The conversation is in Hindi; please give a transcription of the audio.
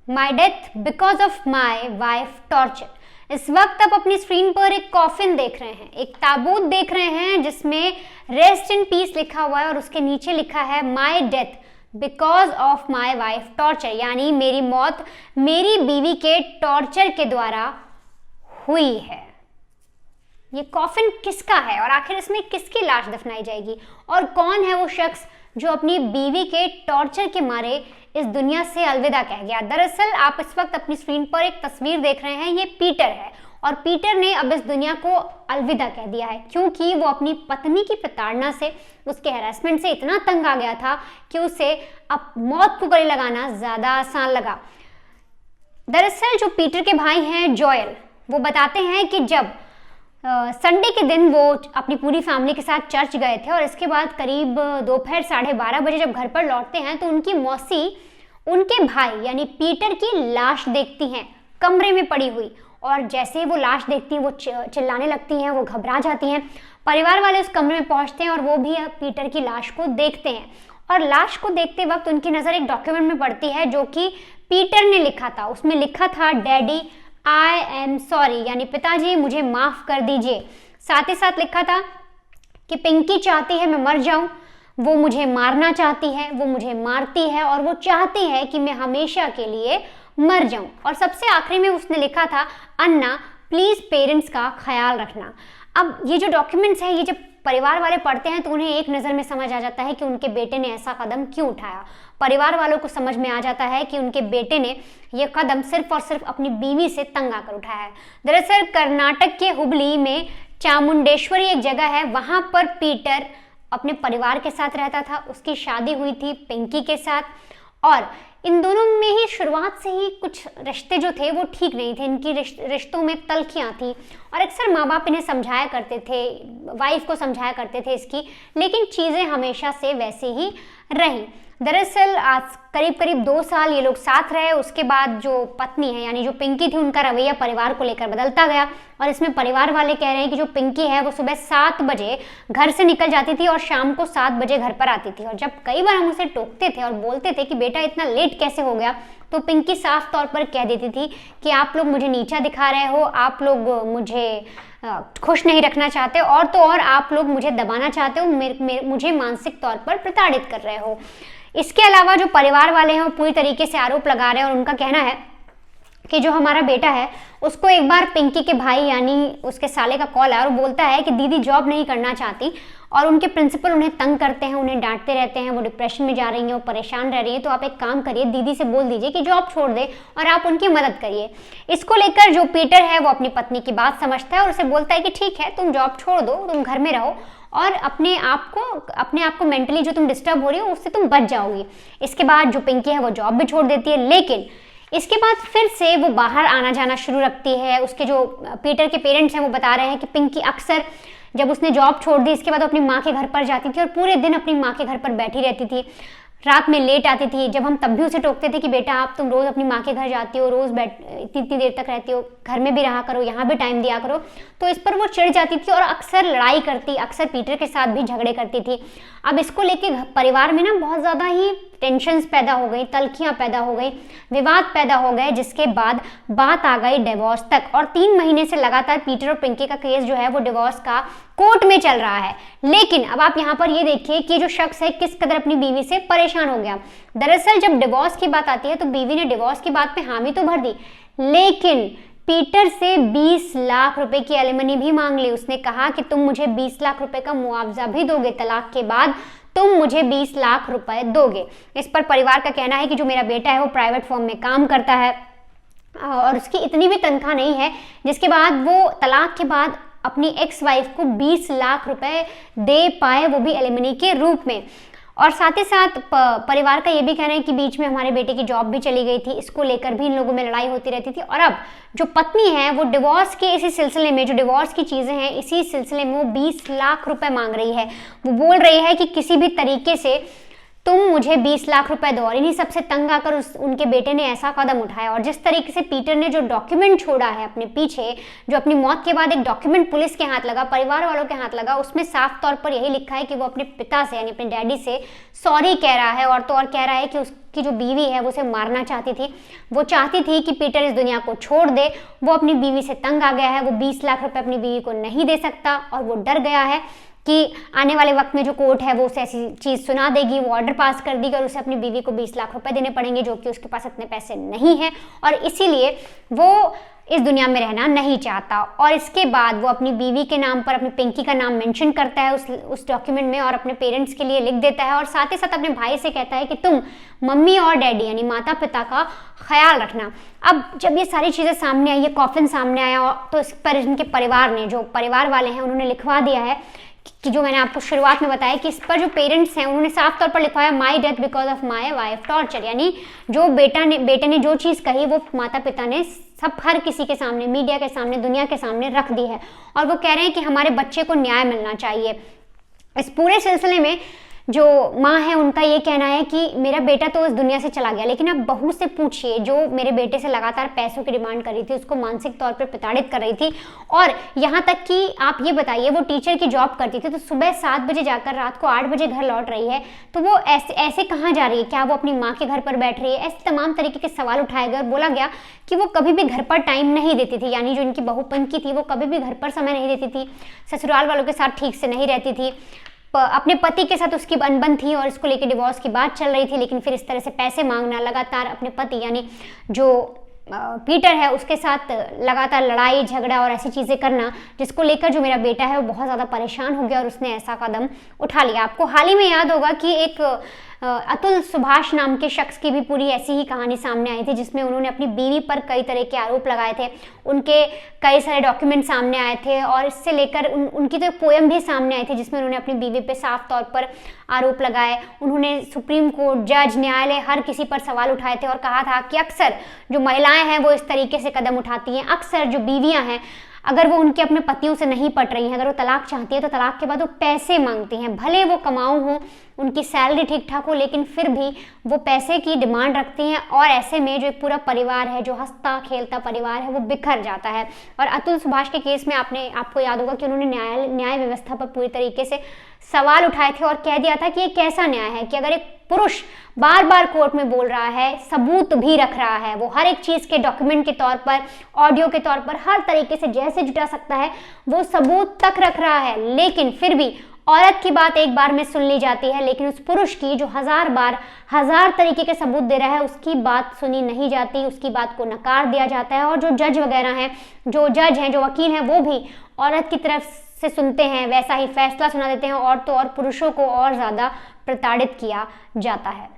My death because of my wife torture. इस वक्त आप अपनी स्क्रीन पर एक कॉफिन देख रहे हैं, एक ताबूत देख रहे हैं जिसमें रेस्ट इन पीस लिखा हुआ है और उसके नीचे लिखा है my death because of my wife torture, यानी मेरी मौत मेरी बीवी के टॉर्चर के द्वारा हुई है। ये कॉफिन किसका है और आखिर इसमें किसकी लाश दफनाई जाएगी और कौन है वो शख्स जो अपनी बीवी के टॉर्चर के मारे इस दुनिया से अलविदा कह गया। दरअसल आप इस वक्त अपनी स्क्रीन पर एक तस्वीर देख रहे हैं, ये पीटर है और पीटर ने अब इस दुनिया को अलविदा कह दिया है क्योंकि वो अपनी पत्नी की प्रताड़ना से, उसके हैरेसमेंट से इतना तंग आ गया था कि उसे अब मौत को गले लगाना ज़्यादा आसान लगा। दरअसल जो पीटर के भाई हैं जोएल, वो बताते हैं कि जब संडे के दिन वो अपनी पूरी फैमिली के साथ चर्च गए थे और इसके बाद करीब दोपहर 12:30 बजे जब घर पर लौटते हैं तो उनकी मौसी उनके भाई यानी पीटर की लाश देखती हैं कमरे में पड़ी हुई, और जैसे ही वो लाश देखती हैं वो चिल्लाने लगती हैं, वो घबरा जाती हैं। परिवार वाले उस कमरे में पहुंचते हैं और वो भी पीटर की लाश को देखते हैं और लाश को देखते वक्त उनकी नज़र एक डॉक्यूमेंट में पड़ती है जो कि पीटर ने लिखा था। उसमें लिखा था डैडी आई एम सॉरी, यानी पिताजी मुझे माफ़ कर दीजिए। साथ ही साथ लिखा था कि पिंकी चाहती है मैं मर जाऊं, वो मुझे मारना चाहती है, वो मुझे मारती है और वो चाहती है कि मैं हमेशा के लिए मर जाऊं। और सबसे आखिरी में उसने लिखा था अन्ना प्लीज़ पेरेंट्स का ख्याल रखना। अब ये जो डॉक्यूमेंट्स हैं, ये जब परिवार वाले पढ़ते हैं तो उन्हें एक नज़र में समझ आ जाता है कि उनके बेटे ने ऐसा कदम क्यों उठाया। परिवार वालों को समझ में आ जाता है कि उनके बेटे ने यह कदम सिर्फ और सिर्फ अपनी बीवी से तंग आकर उठाया है। दरअसल कर्नाटक के हुबली में चामुंडेश्वरी एक जगह है, वहाँ पर पीटर अपने परिवार के साथ रहता था। उसकी शादी हुई थी पिंकी के साथ और इन दोनों में ही शुरुआत से ही कुछ रिश्ते जो थे वो ठीक नहीं थे, इनकी रिश्तों में तल्खियाँ थी और अक्सर माँ बाप इन्हें समझाया करते थे, वाइफ को समझाया करते थे इसकी, लेकिन चीज़ें हमेशा से वैसी ही रही। दरअसल आज करीब 2 साल ये लोग साथ रहे। उसके बाद जो पत्नी है यानी जो पिंकी थी, उनका रवैया परिवार को लेकर बदलता गया और इसमें परिवार वाले कह रहे हैं कि जो पिंकी है वो सुबह 7 बजे घर से निकल जाती थी और शाम को 7 बजे घर पर आती थी। और जब कई बार हम उसे टोकते थे और बोलते थे कि बेटा इतना लेट कैसे हो गया, तो पिंकी साफ तौर पर कह देती थी कि आप लोग मुझे नीचा दिखा रहे हो, आप लोग मुझे खुश नहीं रखना चाहते और तो और आप लोग मुझे दबाना चाहते हो, मुझे मानसिक तौर पर प्रताड़ित कर रहे हो। इसके अलावा जो परिवार वाले हैं वो पूरी तरीके से आरोप लगा रहे हैं और उनका कहना है कि जो हमारा बेटा है उसको एक बार पिंकी के भाई यानी उसके साले का कॉल आया और बोलता है कि दीदी जॉब नहीं करना चाहती और उनके प्रिंसिपल उन्हें तंग करते हैं, उन्हें डांटते रहते हैं, वो डिप्रेशन में जा रही हैं, वो परेशान रह रही हैं, तो आप एक काम करिए, दीदी से बोल दीजिए कि जॉब छोड़ दे और आप उनकी मदद करिए। इसको लेकर जो पीटर है वो अपनी पत्नी की बात समझता है और उसे बोलता है कि ठीक है तुम जॉब छोड़ दो, तुम घर में रहो और अपने आप को मेंटली जो तुम डिस्टर्ब हो रही हो उससे तुम बच जाओगी। इसके बाद जो पिंकी है वो जॉब भी छोड़ देती है, लेकिन इसके बाद फिर से वो बाहर आना जाना शुरू रखती है। उसके जो पीटर के पेरेंट्स हैं वो बता रहे हैं कि पिंकी अक्सर जब उसने जॉब छोड़ दी इसके बाद अपनी माँ के घर पर जाती थी और पूरे दिन अपनी माँ के घर पर बैठी रहती थी, रात में लेट आती थी। जब हम तब भी उसे टोकते थे कि बेटा आप तुम रोज़ अपनी माँ के घर जाती हो, रोज़ इतनी देर तक रहती हो, घर में भी रहा करो, यहाँ भी टाइम दिया करो, तो इस पर वो चिढ़ जाती थी और अक्सर लड़ाई करती, अक्सर पीटर के साथ भी झगड़े करती थी। अब इसको लेके परिवार में ना बहुत ज़्यादा ही टेंशन्स पैदा हो गई, तल्खियाँ पैदा हो गई, विवाद पैदा हो गए, जिसके बाद बात आ गई डिवोर्स तक और 3 महीने से लगातार पीटर और पिंकी का केस जो है वो डिवोर्स का कोर्ट में चल रहा है। लेकिन अब आप यहाँ पर ये देखिए कि जो शख्स है किस कदर अपनी बीवी से परेशान हो गया। दरअसल जब डिवोर्स की बात आती है तो बीवी ने डिवोर्स की बात पे हामी तो भर दी, लेकिन पीटर से 20 लाख रुपए की एलिमनी भी मांग ली। उसने कहा कि तुम मुझे 20 लाख रुपए का मुआवजा भी दोगे, तलाक के बाद तुम मुझे 20 लाख रुपए दोगे। इस पर परिवार का कहना है कि जो मेरा बेटा है वो प्राइवेट फर्म में काम करता है और उसकी इतनी भी तनख्वाह नहीं है जिसके बाद वो तलाक के बाद अपनी एक्स वाइफ को 20 लाख रुपए दे पाए, वो भी एलिमनी के रूप में। और साथ ही साथ परिवार का ये भी कहना है कि बीच में हमारे बेटे की जॉब भी चली गई थी, इसको लेकर भी इन लोगों में लड़ाई होती रहती थी। और अब जो पत्नी है वो डिवोर्स के इसी सिलसिले में, जो डिवोर्स की चीज़ें हैं इसी सिलसिले में वो 20 लाख रुपए मांग रही है। वो बोल रही है कि किसी भी तरीके से तुम मुझे 20 लाख रुपए दो। और इन्हीं सबसे तंग आकर उनके बेटे ने ऐसा कदम उठाया। और जिस तरीके से पीटर ने जो डॉक्यूमेंट छोड़ा है अपने पीछे, जो अपनी मौत के बाद एक डॉक्यूमेंट पुलिस के हाथ लगा, परिवार वालों के हाथ लगा, उसमें साफ तौर पर यही लिखा है कि वो अपने पिता से यानी अपने डैडी से सॉरी कह रहा है। और तो और कह रहा है कि उसकी जो बीवी है वो उसे मारना चाहती थी, वो चाहती थी कि पीटर इस दुनिया को छोड़ दे। वो अपनी बीवी से तंग आ गया है, वो 20 लाख रुपए अपनी बीवी को नहीं दे सकता और वो डर गया है कि आने वाले वक्त में जो कोर्ट है वो उसे ऐसी चीज़ सुना देगी, वो ऑर्डर पास कर देगी और उसे अपनी बीवी को 20 लाख रुपए देने पड़ेंगे, जो कि उसके पास इतने पैसे नहीं हैं। और इसीलिए वो इस दुनिया में रहना नहीं चाहता। और इसके बाद वो अपनी बीवी के नाम पर अपनी पिंकी का नाम मेंशन करता है उस डॉक्यूमेंट में और अपने पेरेंट्स के लिए लिख देता है। और साथ ही साथ अपने भाई से कहता है कि तुम मम्मी और डैडी यानी माता पिता का ख्याल रखना। अब जब ये सारी चीज़ें सामने आई, ये कॉफिन सामने आया, तो इस पर इनके परिवार ने, जो परिवार वाले हैं, उन्होंने लिखवा दिया है कि जो मैंने आपको शुरुआत में बताया कि इस पर जो पेरेंट्स हैं उन्होंने साफ तौर पर लिखवाया my death because of my wife torture. यानी जो बेटे ने जो चीज़ कही वो माता पिता ने सब हर किसी के सामने, मीडिया के सामने, दुनिया के सामने रख दी है। और वो कह रहे हैं कि हमारे बच्चे को न्याय मिलना चाहिए। इस पूरे सिलसिले में जो माँ है उनका ये कहना है कि मेरा बेटा तो इस दुनिया से चला गया, लेकिन आप बहू से पूछिए जो मेरे बेटे से लगातार पैसों की डिमांड कर रही थी, उसको मानसिक तौर पर प्रताड़ित कर रही थी। और यहाँ तक कि आप ये बताइए, वो टीचर की जॉब करती थी, तो सुबह 7 बजे जाकर रात को 8 बजे घर लौट रही है, तो वो ऐसे कहाँ जा रही है? क्या वो अपनी माँ के घर पर बैठ रही है? ऐसे तमाम तरीके के सवाल उठाए गए और बोला गया कि वो कभी भी घर पर टाइम नहीं देती थी, यानी जो इनकी बहू पंकी थी वो कभी भी घर पर समय नहीं देती थी, ससुराल वालों के साथ ठीक से नहीं रहती थी, अपने पति के साथ उसकी अनबन थी और इसको लेकर डिवोर्स की बात चल रही थी। लेकिन फिर इस तरह से पैसे मांगना, लगातार अपने पति यानी जो पीटर है उसके साथ लगातार लड़ाई झगड़ा और ऐसी चीज़ें करना, जिसको लेकर जो मेरा बेटा है वो बहुत ज़्यादा परेशान हो गया और उसने ऐसा कदम उठा लिया। आपको हाल ही में याद होगा कि एक अतुल सुभाष नाम के शख्स की भी पूरी ऐसी ही कहानी सामने आई थी, जिसमें उन्होंने अपनी बीवी पर कई तरह के आरोप लगाए थे, उनके कई सारे डॉक्यूमेंट सामने आए थे और इससे लेकर उनकी तो एक पोएम भी सामने आई थी जिसमें उन्होंने अपनी बीवी पे साफ तौर पर आरोप लगाए। उन्होंने सुप्रीम कोर्ट, जज, न्यायालय, हर किसी पर सवाल उठाए थे और कहा था कि अक्सर जो महिलाएं हैं वो इस तरीके से कदम उठाती हैं, अक्सर जो बीवियां हैं अगर वो उनके अपने पतियों से नहीं पट रही हैं, अगर वो तलाक चाहती है तो तलाक के बाद वो पैसे मांगती हैं, भले वो कमाऊ हो, उनकी सैलरी ठीक ठाक हो, लेकिन फिर भी वो पैसे की डिमांड रखती हैं। और ऐसे में जो एक पूरा परिवार है, जो हंसता खेलता परिवार है, वो बिखर जाता है। और अतुल सुभाष के केस में आपको याद होगा कि उन्होंने न्याय व्यवस्था पर पूरी तरीके से सवाल उठाए थे और कह दिया था कि ये कैसा न्याय है कि अगर एक पुरुष बार बार कोर्ट में बोल रहा है, सबूत भी रख रहा है, वो हर एक चीज़ के डॉक्यूमेंट के तौर पर, ऑडियो के तौर पर, हर तरीके से जैसे जुटा सकता है वो सबूत तक रख रहा है, लेकिन फिर भी औरत की बात एक बार में सुन ली जाती है, लेकिन उस पुरुष की जो 1000 बार 1000 तरीके के सबूत दे रहा है उसकी बात सुनी नहीं जाती, उसकी बात को नकार दिया जाता है। और जो जज वगैरह हैं, जो जज हैं, जो वकील हैं, वो भी औरत की तरफ से सुनते हैं, वैसा ही फैसला सुना देते हैं और तो और पुरुषों को और ज़्यादा प्रताड़ित किया जाता है।